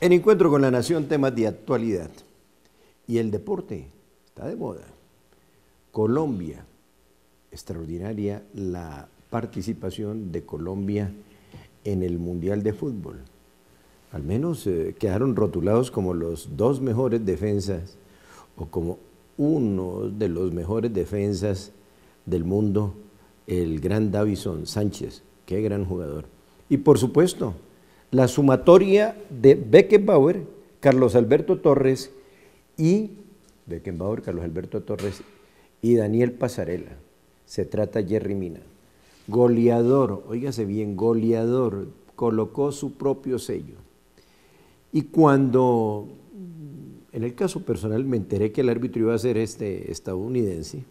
En Encuentro con la Nación, temas de actualidad. Y el deporte está de moda. Colombia, extraordinaria la participación de Colombia en el Mundial de Fútbol. Al menos quedaron rotulados como los dos mejores defensas o como uno de los mejores defensas del mundo, el gran Davinson Sánchez, qué gran jugador. Y por supuesto, la sumatoria de Beckenbauer, Carlos Alberto Torres y Daniel Pasarela. Se trata Jerry Mina. Goleador, óigase bien, goleador, colocó su propio sello. Y cuando, en el caso personal, me enteré que el árbitro iba a ser estadounidense,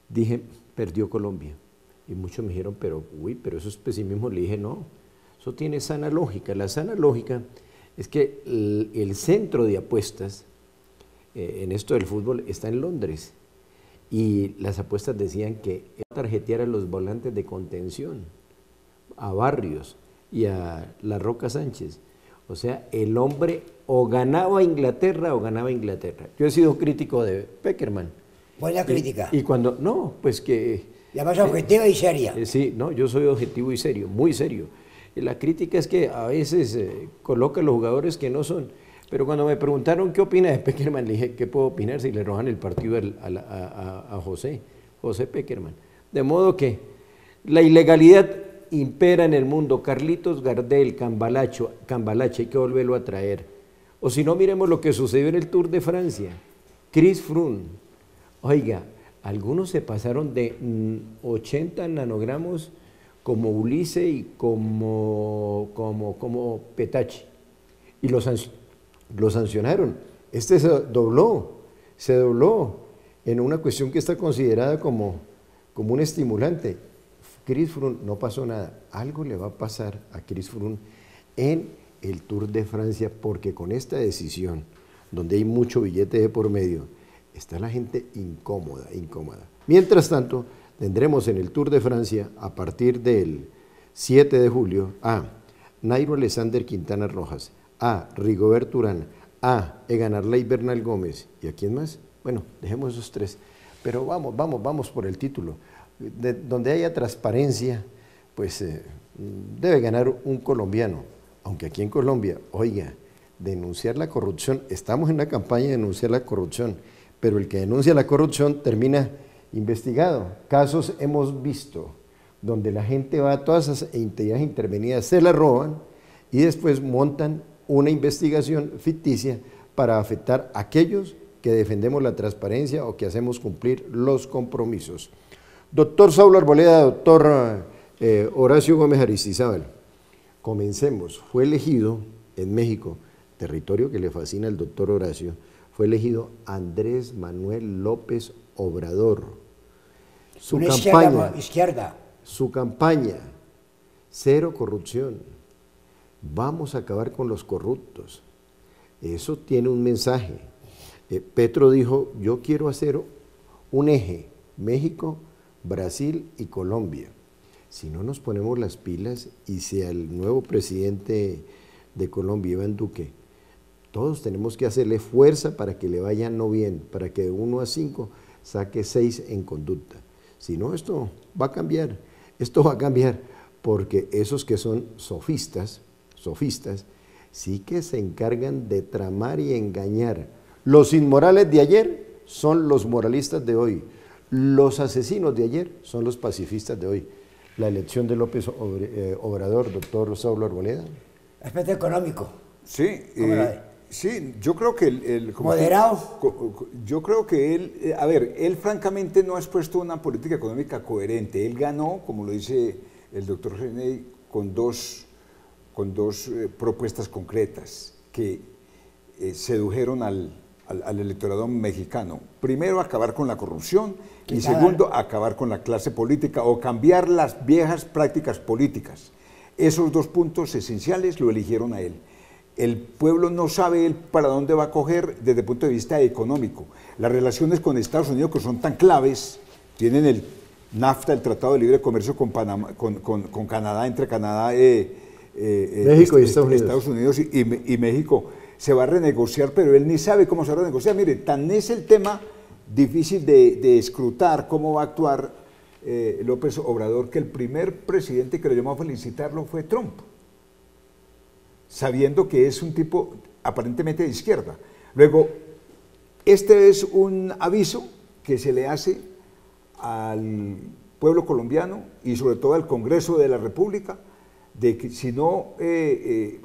dije, perdió Colombia. Y muchos me dijeron, pero eso es pesimismo. Le dije, no, eso tiene sana lógica. La sana lógica es que el centro de apuestas en esto del fútbol está en Londres. Y las apuestas decían que tarjetear a los volantes de contención, a Barrios y a La Roca Sánchez. O sea, el hombre o ganaba Inglaterra o ganaba Inglaterra. Yo he sido crítico de Pekerman. Buena crítica. Y cuando, no, pues que... Ya más objetiva y seria. Sí, no, yo soy objetivo y serio, muy serio. La crítica es que a veces coloca a los jugadores que no son. Pero cuando me preguntaron qué opina de Pekerman, le dije, ¿qué puedo opinar si le roban el partido a José Pekerman? De modo que la ilegalidad impera en el mundo. Carlitos Gardel, Cambalache, hay que volverlo a traer. O si no, miremos lo que sucedió en el Tour de Francia. Chris Froome, oiga, algunos se pasaron de 80 nanogramos como Ulises y como Petacci, y lo sancionaron. Este se dobló en una cuestión que está considerada como un estimulante. Chris Froome, no pasó nada. Algo le va a pasar a Chris Froome en el Tour de Francia, porque con esta decisión, donde hay mucho billete de por medio, está la gente incómoda. Mientras tanto, tendremos en el Tour de Francia, a partir del 7 de julio, a Nairo Alexander Quintana Rojas, a Rigoberto Urán, a Egan Arley Bernal Gómez, ¿y a quién más? Bueno, dejemos esos tres, pero vamos por el título. Donde haya transparencia, pues debe ganar un colombiano, aunque aquí en Colombia, oiga, denunciar la corrupción, estamos en la campaña de denunciar la corrupción, pero el que denuncia la corrupción termina investigado. Casos hemos visto donde la gente va a todas esas entidades intervenidas, se la roban y después montan una investigación ficticia para afectar a aquellos que defendemos la transparencia o que hacemos cumplir los compromisos. Doctor Saulo Arboleda, doctor Horacio Gómez Aristizábal, comencemos. Fue elegido en México, territorio que le fascina al doctor Horacio, fue elegido Andrés Manuel López Obrador. Su campaña, cero corrupción, vamos a acabar con los corruptos. Eso tiene un mensaje. Petro dijo, yo quiero hacer un eje, México, Brasil y Colombia. Si no nos ponemos las pilas y si al nuevo presidente de Colombia, Iván Duque, todos tenemos que hacerle fuerza para que le vaya no bien, para que de 1 a 5 saque 6 en conducta. Si no, esto va a cambiar porque esos que son sofistas, sí que se encargan de tramar y engañar. Los inmorales de ayer son los moralistas de hoy. Los asesinos de ayer son los pacifistas de hoy. La elección de López Obrador, doctor Saulo Arboleda. Aspecto económico. Sí, sí, yo creo que moderado. Yo creo que él francamente no ha expuesto una política económica coherente. Él ganó, como lo dice el doctor René, con dos propuestas concretas que sedujeron al electorado mexicano. Primero, acabar con la corrupción y segundo, acabar con la clase política o cambiar las viejas prácticas políticas. Esos dos puntos esenciales lo eligieron a él. El pueblo no sabe él para dónde va a coger desde el punto de vista económico. Las relaciones con Estados Unidos, que son tan claves, tienen el NAFTA, el Tratado de Libre Comercio con Canadá, entre Canadá México y Estados Unidos y México se va a renegociar, pero él ni sabe cómo se va a renegociar. Mire, tan es el tema difícil de escrutar cómo va a actuar López Obrador, que el primer presidente que lo llamó a felicitarlo fue Trump, sabiendo que es un tipo aparentemente de izquierda. Luego, este es un aviso que se le hace al pueblo colombiano y sobre todo al Congreso de la República, de que si no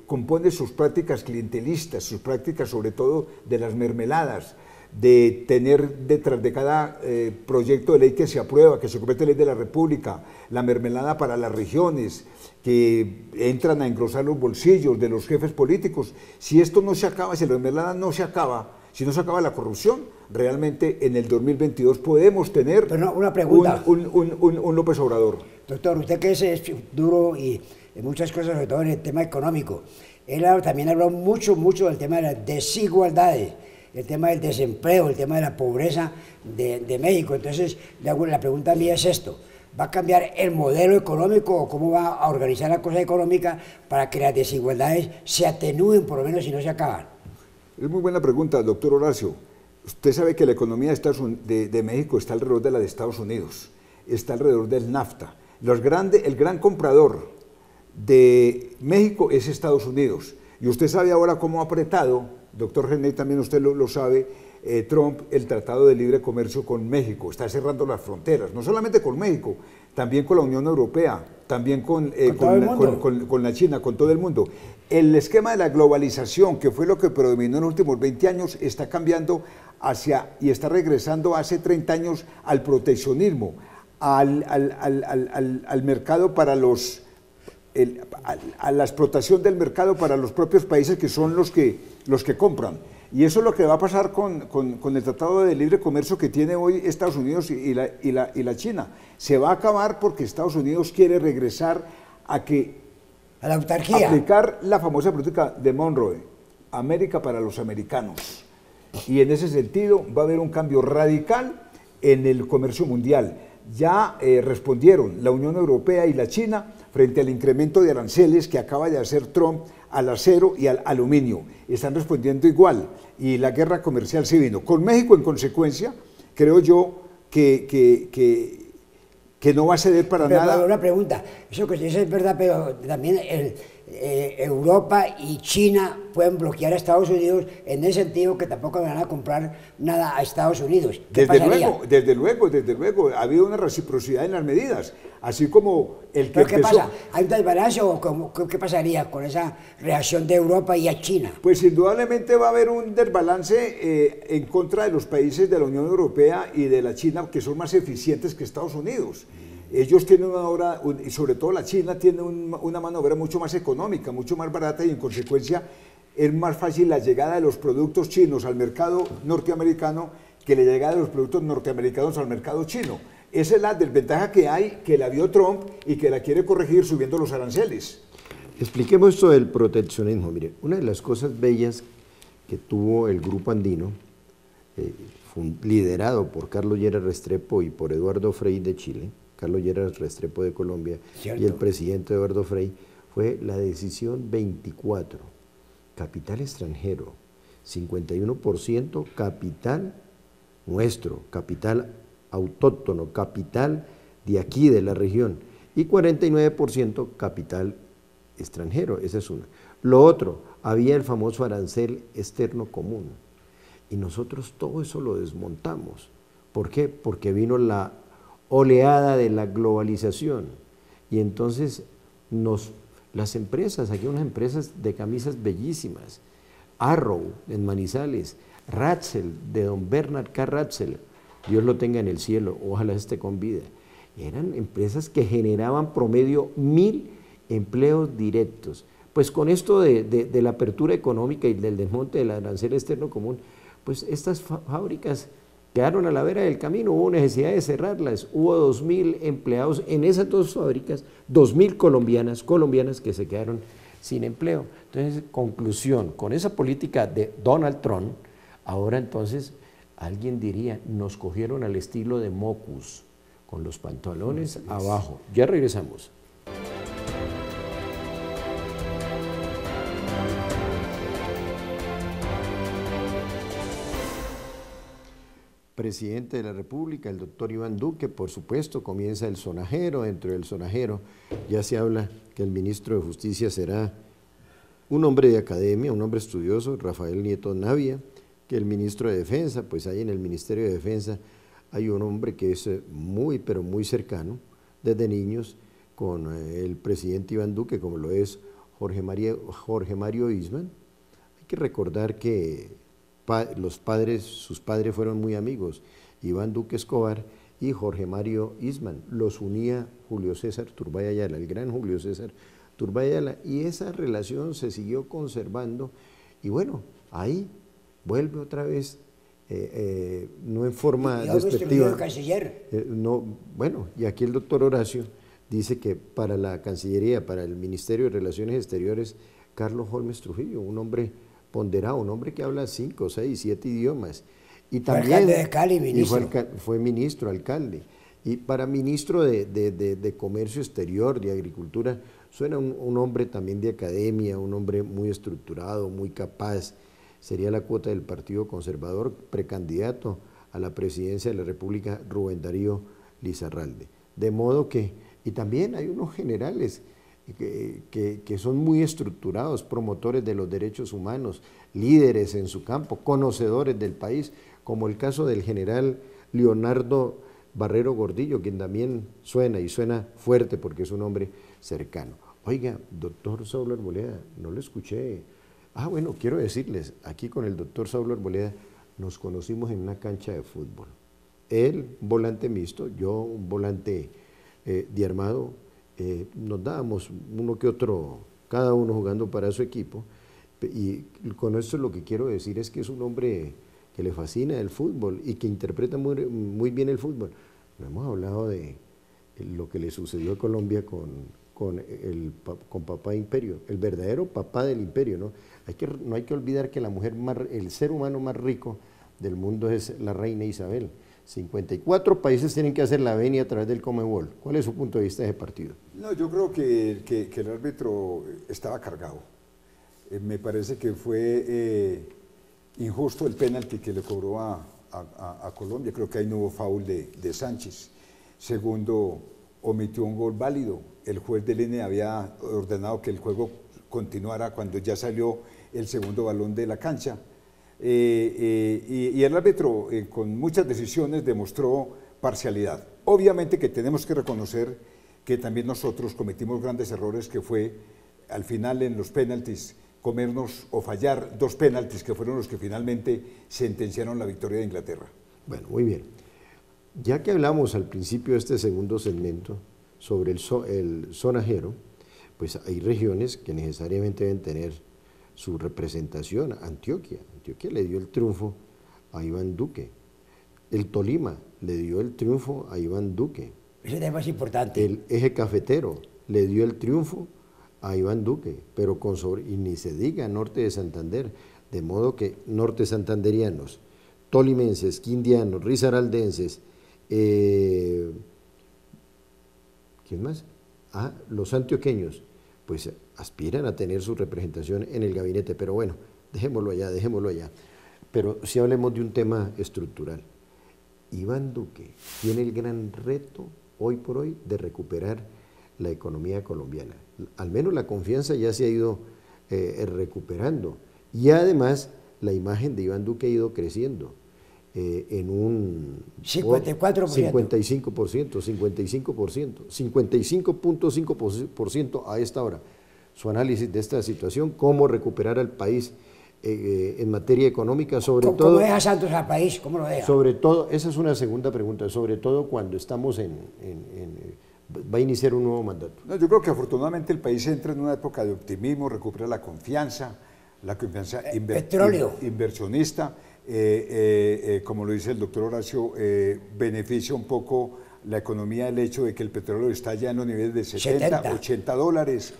compone sus prácticas clientelistas, sus prácticas sobre todo de las mermeladas, de tener detrás de cada proyecto de ley que se aprueba, que se convierte en ley de la República, la mermelada para las regiones, que entran a engrosar los bolsillos de los jefes políticos. Si esto no se acaba, si la mermelada no se acaba, si no se acaba la corrupción, realmente en el 2022 podemos tener una pregunta. un López Obrador. Doctor, usted que es duro y en muchas cosas, sobre todo en el tema económico, él también habló mucho del tema de las desigualdades, el tema del desempleo, el tema de la pobreza de México. Entonces, la pregunta mía es esto: ¿va a cambiar el modelo económico o cómo va a organizar la cosa económica para que las desigualdades se atenúen, por lo menos, si no se acaban? Es muy buena pregunta, doctor Horacio. Usted sabe que la economía de México está alrededor de la de Estados Unidos, está alrededor del NAFTA. El gran comprador de México es Estados Unidos. Y usted sabe ahora cómo ha apretado, doctor René, también usted lo sabe, Trump, el Tratado de Libre Comercio con México. Está cerrando las fronteras, no solamente con México, también con la Unión Europea, también con la China, con todo el mundo. El esquema de la globalización, que fue lo que predominó en los últimos 20 años, está cambiando y está regresando hace 30 años al proteccionismo, al mercado para a la explotación del mercado para los propios países que son los que compran. Y eso es lo que va a pasar con el Tratado de Libre Comercio que tiene hoy Estados Unidos y la China. Se va a acabar porque Estados Unidos quiere regresar a la autarquía. Aplicar la famosa política de Monroe, América para los americanos. Y en ese sentido va a haber un cambio radical en el comercio mundial. Ya respondieron la Unión Europea y la China frente al incremento de aranceles que acaba de hacer Trump al acero y al aluminio. Están respondiendo igual y la guerra comercial se vino. Con México, en consecuencia, creo yo que no va a ceder para nada. Una pregunta, eso que dice es verdad, pero también Europa y China pueden bloquear a Estados Unidos en el sentido que tampoco van a comprar nada a Estados Unidos. Desde luego, ha habido una reciprocidad en las medidas, así como el que ¿Pero qué pasa? ¿Hay un desbalance o qué pasaría con esa reacción de Europa y a China? Pues indudablemente va a haber un desbalance en contra de los países de la Unión Europea y de la China, que son más eficientes que Estados Unidos. Ellos tienen una obra, y sobre todo la China tiene una mano de obra mucho más económica, mucho más barata, y en consecuencia es más fácil la llegada de los productos chinos al mercado norteamericano que la llegada de los productos norteamericanos al mercado chino. Esa es la desventaja que hay, que la vio Trump y que la quiere corregir subiendo los aranceles. Expliquemos esto del proteccionismo. Mire, una de las cosas bellas que tuvo el Grupo Andino, liderado por Carlos Lleras Restrepo y por Eduardo Frei de Chile, Carlos Lleras Restrepo de Colombia, ¿cierto?, y el presidente Eduardo Frei, fue la decisión 24, capital extranjero, 51% capital nuestro, capital autóctono, capital de aquí, de la región, y 49% capital extranjero, esa es una. Lo otro, había el famoso arancel externo común, y nosotros todo eso lo desmontamos. ¿Por qué? Porque vino la oleada de la globalización, y entonces las empresas, aquí hay unas empresas de camisas bellísimas, Arrow en Manizales, Ratzel, de don Bernard K. Ratzel, Dios lo tenga en el cielo, ojalá esté con vida. Eran empresas que generaban promedio 1000 empleos directos. Pues con esto de la apertura económica y del desmonte del arancel externo común, pues estas fábricas quedaron a la vera del camino, hubo necesidad de cerrarlas, hubo 2000 empleados en esas dos fábricas, 2000 colombianas que se quedaron sin empleo. Entonces, conclusión, con esa política de Donald Trump, ahora entonces alguien diría, nos cogieron al estilo de Mocus, con los pantalones abajo. Ya regresamos. presidente de la República, el doctor Iván Duque. Por supuesto, comienza el sonajero. Dentro del sonajero ya se habla que el ministro de Justicia será un hombre de academia, un hombre estudioso, Rafael Nieto Navia, que el ministro de Defensa, pues ahí en el Ministerio de Defensa hay un hombre que es muy, pero muy cercano, desde niños, con el presidente Iván Duque, como lo es Jorge Mario Eastman. Hay que recordar que sus padres fueron muy amigos, Iván Duque Escobar y Jorge Mario Eastman. Los unía Julio César Turbay Ayala, el gran Julio César Turbay Ayala, y esa relación se siguió conservando, y bueno, ahí vuelve otra vez, no en forma despectiva. Canciller. No, bueno, y aquí el doctor Horacio dice que para la Cancillería, para el Ministerio de Relaciones Exteriores, Carlos Holmes Trujillo, un hombre ponderado, un hombre que habla 5, 6, 7 idiomas. Y también fue alcalde de Cali, ministro. Fue ministro, alcalde. Y para ministro de Comercio Exterior, de Agricultura, suena un hombre también de academia, un hombre muy estructurado, muy capaz. Sería la cuota del Partido Conservador, precandidato a la presidencia de la República, Rubén Darío Lizarralde. De modo que, y también hay unos generales que son muy estructurados, promotores de los derechos humanos, líderes en su campo, conocedores del país, como el caso del general Leonardo Barrero Gordillo, quien también suena, y suena fuerte porque es un hombre cercano. Oiga, doctor Saulo Arboleda, no lo escuché. Bueno, quiero decirles, aquí con el doctor Saulo Arboleda nos conocimos en una cancha de fútbol. Él, volante mixto, yo, un volante de armado, nos dábamos uno que otro, cada uno jugando para su equipo, y con esto lo que quiero decir es que es un hombre que le fascina el fútbol y que interpreta muy bien el fútbol. No hemos hablado de lo que le sucedió a Colombia con Papá Imperio, el verdadero papá del imperio, ¿no? No hay que olvidar que el ser humano más rico del mundo es la reina Isabel. 54 países tienen que hacer la venia a través del Conmebol. ¿Cuál es su punto de vista de ese partido? No, yo creo que el árbitro estaba cargado. Me parece que fue injusto el penalti que le cobró a Colombia. Creo que ahí no hubo foul de Sánchez. Segundo, omitió un gol válido. El juez de línea había ordenado que el juego continuara cuando ya salió el segundo balón de la cancha. Y el árbitro con muchas decisiones demostró parcialidad. Obviamente que tenemos que reconocer que también nosotros cometimos grandes errores, que fue al final en los penaltis comernos o fallar 2 penaltis que fueron los que finalmente sentenciaron la victoria de Inglaterra. Bueno, muy bien. Ya que hablamos al principio de este segundo segmento sobre el sonajero, pues hay regiones que necesariamente deben tener su representación. Antioquia le dio el triunfo a Iván Duque. El Tolima le dio el triunfo a Iván Duque. Ese tema es importante. El Eje Cafetero le dio el triunfo a Iván Duque, pero y ni se diga Norte de Santander, de modo que norte santanderianos, tolimenses, quindianos, risaraldenses, ¿quién más? Los antioqueños, pues aspiran a tener su representación en el gabinete, pero bueno, dejémoslo allá. Pero si hablemos de un tema estructural. Iván Duque tiene el gran reto hoy por hoy de recuperar la economía colombiana. Al menos la confianza ya se ha ido recuperando, y además la imagen de Iván Duque ha ido creciendo en un 54%. 55.5% a esta hora. Su análisis de esta situación, cómo recuperar al país en materia económica, sobre todo... ¿Cómo deja Santos al país? ¿Cómo lo deja? Sobre todo, esa es una segunda pregunta, sobre todo cuando estamos va a iniciar un nuevo mandato. No, yo creo que afortunadamente el país entra en una época de optimismo, recupera la confianza inversionista, como lo dice el doctor Horacio, beneficia un poco la economía el hecho de que el petróleo está ya en los niveles de 70, 80 dólares,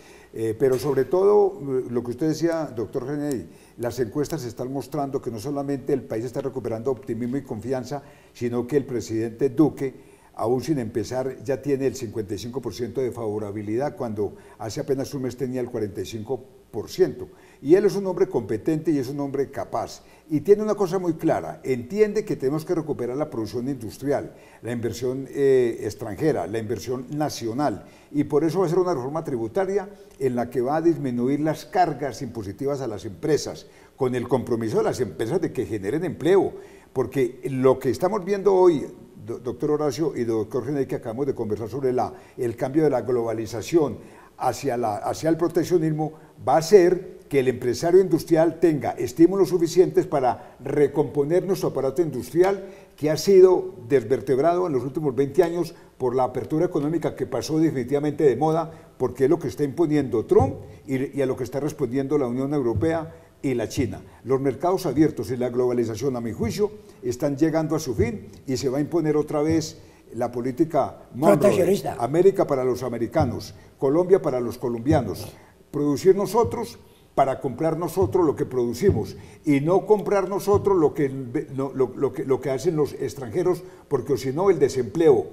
pero sobre todo, lo que usted decía, doctor Kennedy, las encuestas están mostrando que no solamente el país está recuperando optimismo y confianza, sino que el presidente Duque aún sin empezar, ya tiene el 55% de favorabilidad, cuando hace apenas un mes tenía el 45%. Y él es un hombre competente y es un hombre capaz. Y tiene una cosa muy clara, entiende que tenemos que recuperar la producción industrial, la inversión extranjera, la inversión nacional. Y por eso va a ser una reforma tributaria en la que va a disminuir las cargas impositivas a las empresas, con el compromiso de las empresas de que generen empleo. Porque lo que estamos viendo hoy, doctor Horacio y doctor René, que acabamos de conversar sobre el cambio de la globalización hacia el proteccionismo, va a ser que el empresario industrial tenga estímulos suficientes para recomponer nuestro aparato industrial, que ha sido desvertebrado en los últimos 20 años por la apertura económica que pasó definitivamente de moda, porque es lo que está imponiendo Trump y a lo que está respondiendo la Unión Europea y la China. Los mercados abiertos y la globalización, a mi juicio, están llegando a su fin y se va a imponer otra vez la política Monroe, América para los americanos, Colombia para los colombianos, producir nosotros para comprar nosotros lo que producimos y no comprar nosotros lo que hacen los extranjeros, porque si no el desempleo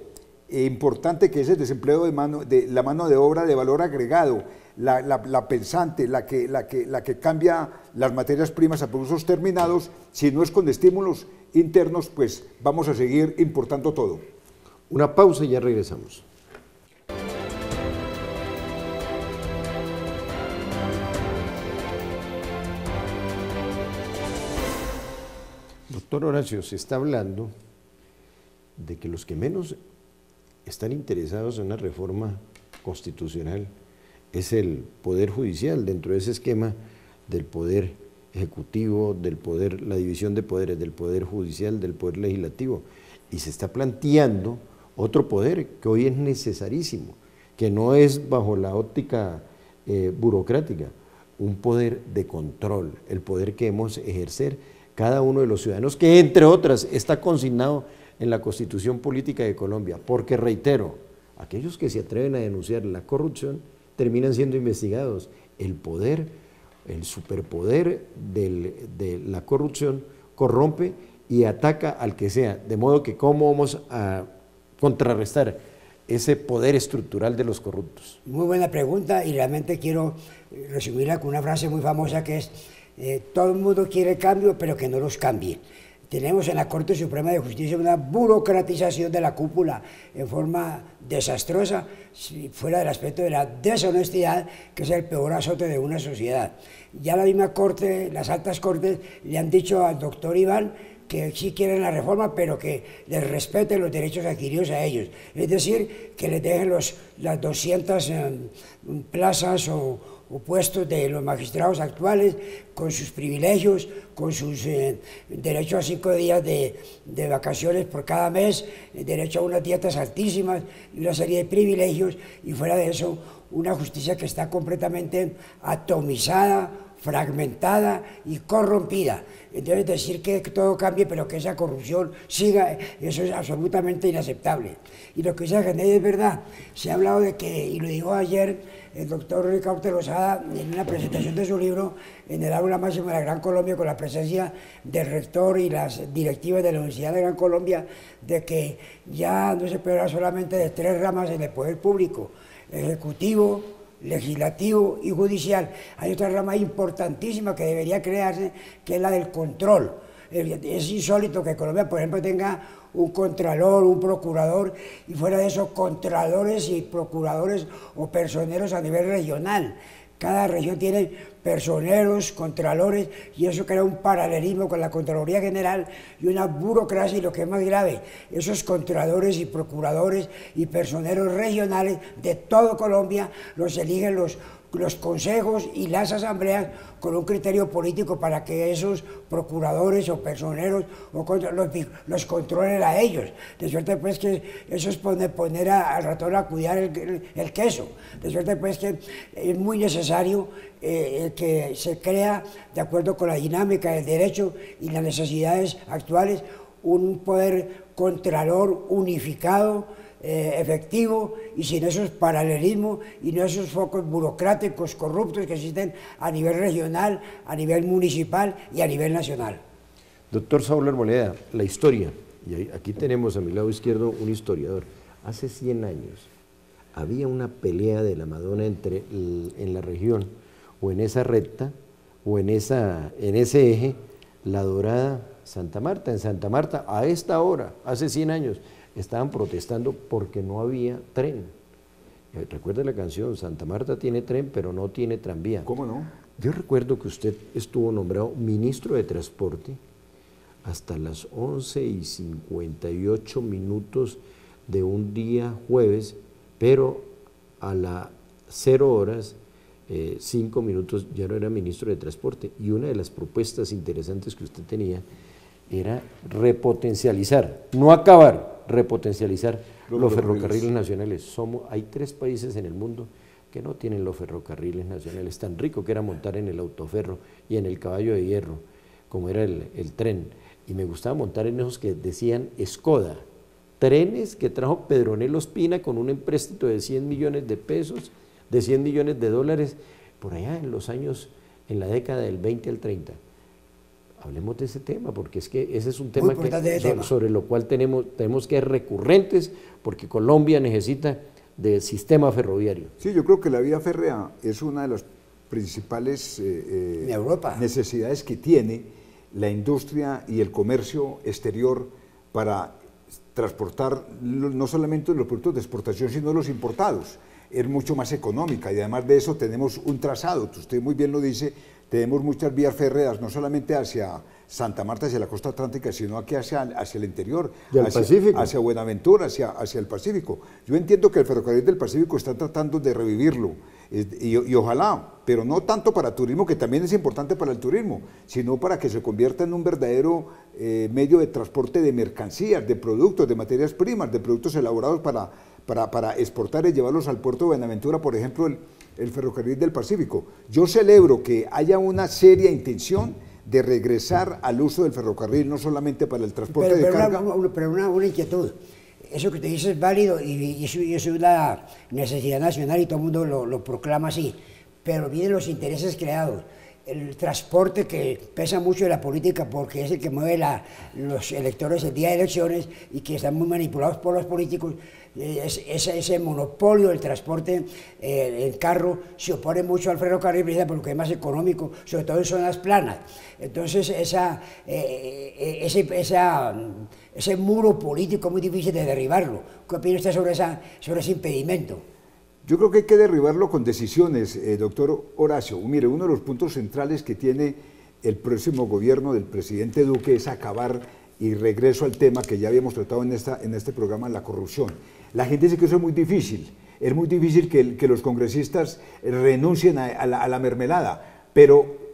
importante, que es el desempleo de la mano de obra de valor agregado, la pensante, la que cambia las materias primas a productos terminados, si no es con estímulos internos, pues vamos a seguir importando todo. Una pausa y ya regresamos. Doctor Horacio, se está hablando de que los que menos están interesados en una reforma constitucional es el Poder Judicial, dentro de ese esquema del Poder Ejecutivo, del poder, la división de poderes, del Poder Judicial, del Poder Legislativo, y se está planteando otro poder que hoy es necesarísimo, que no es bajo la óptica burocrática, un poder de control, el poder que debemos ejercer cada uno de los ciudadanos, que entre otras está consignado en la Constitución Política de Colombia, porque reitero, aquellos que se atreven a denunciar la corrupción terminan siendo investigados. El poder, el superpoder de la corrupción corrompe y ataca al que sea, de modo que ¿cómo vamos a contrarrestar ese poder estructural de los corruptos? Muy buena pregunta, y realmente quiero resumirla con una frase muy famosa que es todo el mundo quiere cambio, pero que no los cambie. Tenemos en la Corte Suprema de Justicia una burocratización de la cúpula en forma desastrosa, fuera del aspecto de la deshonestidad, que es el peor azote de una sociedad. Ya la misma Corte, las altas Cortes, le han dicho al doctor Iván que sí quieren la reforma, pero que les respeten los derechos adquiridos a ellos. Es decir, que les dejen las 200 plazas o puestos de los magistrados actuales, con sus privilegios, con sus derechos a 5 días de vacaciones por cada mes, derecho a unas dietas altísimas y una serie de privilegios, y fuera de eso una justicia que está completamente atomizada, fragmentada y corrompida. Entonces decir que todo cambie pero que esa corrupción siga, eso es absolutamente inaceptable. Y lo que dice René es verdad, se ha hablado de que, y lo dijo ayer el doctor Ricardo Lozada en una presentación de su libro en el aula máxima de la Gran Colombia, con la presencia del rector y las directivas de la Universidad de Gran Colombia, de que ya no se puede hablar solamente de 3 ramas en el poder público: ejecutivo, legislativo y judicial. Hay otra rama importantísima que debería crearse, que es la del control. Es insólito que Colombia, por ejemplo, tenga un contralor, un procurador, y fuera de eso, contralores y procuradores o personeros a nivel regional. Cada región tiene personeros, contralores, y eso crea un paralelismo con la Contraloría General y una burocracia, y lo que es más grave, esos contralores y procuradores y personeros regionales de todo Colombia los eligen los consejos y las asambleas con un criterio político para que esos procuradores o personeros los controlen a ellos. De suerte pues que eso es poner al ratón a cuidar el queso. De suerte pues que es muy necesario que se crea, de acuerdo con la dinámica del derecho y las necesidades actuales, un poder contralor unificado, efectivo y sin esos paralelismos y no esos focos burocráticos corruptos que existen a nivel regional, a nivel municipal y a nivel nacional. Doctor Saúl Arboleda, la historia y aquí tenemos a mi lado izquierdo un historiador, hace 100 años había una pelea de la Madonna en la región, o en esa recta, o en ese eje, La Dorada, Santa Marta. En Santa Marta, a esta hora, hace 100 años, estaban protestando porque no había tren. Recuerda la canción, Santa Marta tiene tren, pero no tiene tranvía. ¿Cómo no? Yo recuerdo que usted estuvo nombrado ministro de Transporte hasta las 11:58 de un día jueves, pero a las 0 horas, 5 minutos ya no era ministro de Transporte. Y una de las propuestas interesantes que usted tenía era repotencializar, no acabar, repotencializar los ferrocarriles nacionales. Hay 3 países en el mundo que no tienen los ferrocarriles nacionales. Tan rico que era montar en el autoferro y en el caballo de hierro, como era el tren. Y me gustaba montar en esos que decían Skoda, trenes que trajo Pedronel Ospina con un empréstito de 100 millones de pesos, de 100 millones de dólares, por allá en los años, en la década del 20 al 30. Hablemos de ese tema, porque es que ese es un tema sobre lo cual tenemos que ser recurrentes, porque Colombia necesita del sistema ferroviario. Sí, yo creo que la vía férrea es una de las principales necesidades que tiene la industria y el comercio exterior para transportar no solamente los productos de exportación, sino los importados. Es mucho más económica y además de eso tenemos un trazado, usted muy bien lo dice, tenemos muchas vías férreas, no solamente hacia Santa Marta, hacia la costa atlántica, sino aquí hacia el interior, hacia Buenaventura, hacia el Pacífico. Yo entiendo que el ferrocarril del Pacífico está tratando de revivirlo, y ojalá, pero no tanto para turismo, que también es importante para el turismo, sino para que se convierta en un verdadero medio de transporte de mercancías, de productos, de materias primas, de productos elaborados para exportar y llevarlos al puerto de Buenaventura, por ejemplo, el ferrocarril del Pacífico. Yo celebro que haya una seria intención de regresar al uso del ferrocarril, no solamente para el transporte de carga. Pero una inquietud. Eso que usted dice es válido y eso es una necesidad nacional y todo el mundo lo proclama así. Pero miren los intereses creados. El transporte, que pesa mucho en la política porque es el que mueve los electores el día de elecciones y que están muy manipulados por los políticos, ese monopolio del transporte en carro se opone mucho al ferrocarril porque es más económico, sobre todo en zonas planas. Entonces ese muro político es muy difícil de derribarlo. ¿Qué opina usted sobre ese impedimento? Yo creo que hay que derribarlo con decisiones, doctor Horacio. Mire, uno de los puntos centrales que tiene el próximo gobierno del presidente Duque es acabar, y regreso al tema que ya habíamos tratado en este programa, la corrupción. La gente dice que eso es muy difícil que los congresistas renuncien a la mermelada, pero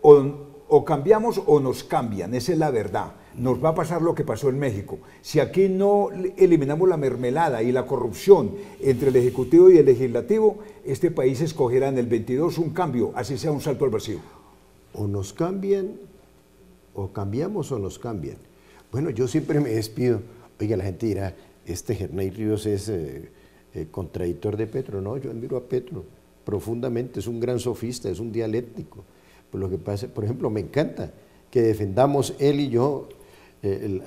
o cambiamos o nos cambian, esa es la verdad. Nos va a pasar lo que pasó en México. Si aquí no eliminamos la mermelada y la corrupción entre el Ejecutivo y el Legislativo, este país escogerá en el 22 un cambio, así sea un salto al vacío. O nos cambian, o cambiamos o nos cambian. Bueno, yo siempre me despido. Oiga, la gente dirá, Gerney Ríos es contradictor de Petro. No, yo admiro a Petro profundamente, es un gran sofista, es un dialéctico. Por lo que pasa, por ejemplo, me encanta que defendamos él y yo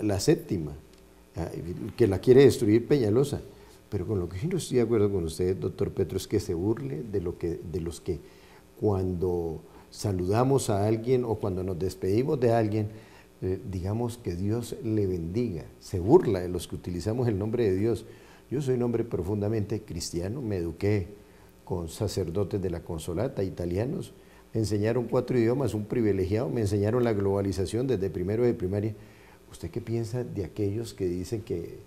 la séptima, que la quiere destruir Peñalosa, pero con lo que yo no estoy de acuerdo con usted, doctor Petro, es que se burle de los que cuando saludamos a alguien o cuando nos despedimos de alguien, digamos que Dios le bendiga, se burla de los que utilizamos el nombre de Dios. Yo soy un hombre profundamente cristiano, me eduqué con sacerdotes de la Consolata, italianos, me enseñaron 4 idiomas, un privilegiado, me enseñaron la globalización desde primero de primaria. ¿Usted qué piensa de aquellos que dicen que,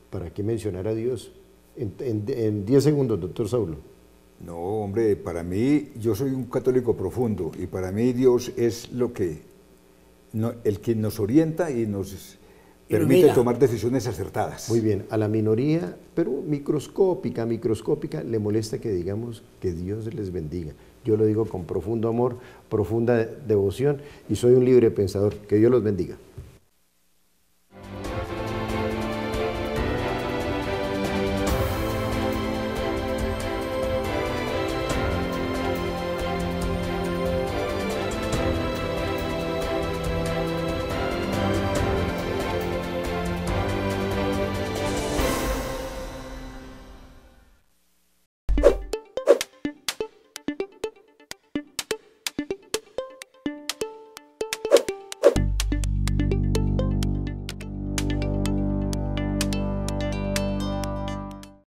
para qué mencionar a Dios? En 10 segundos, doctor Saulo. No, hombre, para mí, yo soy un católico profundo y para mí Dios es el que nos orienta y nos permite tomar decisiones acertadas. Muy bien, a la minoría, pero microscópica, le molesta que digamos que Dios les bendiga. Yo lo digo con profundo amor, profunda devoción y soy un libre pensador. Que Dios los bendiga.